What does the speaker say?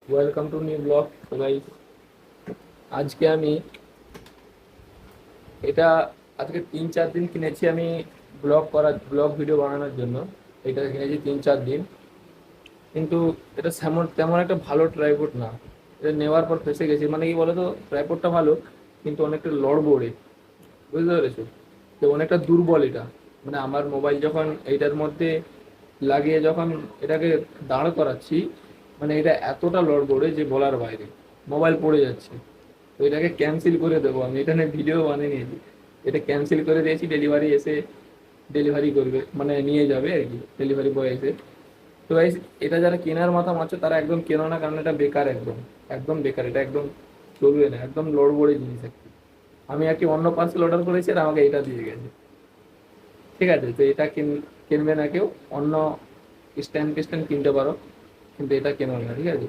Welcome to new blog. তো guys, আজকে আমি এটা আজকে 3-4 দিন কিনেছি আমি ব্লগ ভিডিও বানানোর জন্য। এটা কিনেছি 3-4 দিন, কিন্তু এটা তেমন তেমন একটা ভালো ট্রাইপড না। এটা নেওয়ার পর ফেসে গেছি, মানে কি বলতো, ট্রাইপডটা ভালো কিন্তু অনেকটা লড়বড়ে, বুঝতে পেরেছো? তো অনেকটা দুর্বল এটা। মানে আমার মোবাইল যখন এইটার মধ্যে লাগিয়ে যখন এটাকে দাঁড় করাচ্ছি, মানে এটা এতটা লড়বড়ে যে বলার বাইরে, মোবাইল পড়ে যাচ্ছে। তো এটাকে ক্যান্সেল করে দেবো আমি, এটা নিয়ে ভিডিও বানিয়ে নিয়েছি। এটা ক্যান্সেল করে দিয়েছি, ডেলিভারি এসে ডেলিভারি করবে, মানে নিয়ে যাবে আর কি, ডেলিভারি বয় এসে। তো গাইস, এটা যারা কেনার মাথা মারছো তারা একদম কেনো না, কারণ এটা বেকার, একদম একদম বেকার, এটা একদম চলবে না, একদম লড়বড়ে জিনিস একটা। আমি আর কি অন্য পার্সেল অর্ডার করেছি আর আমাকে এটা দিয়ে গেছে। ঠিক আছে, তো এটা কিনবে না কেউ, অন্য স্ট্যান্ড টিস্ট্যান্ড কিনতে পারো, কিন্তু এটা কেনো না, ঠিক আছে?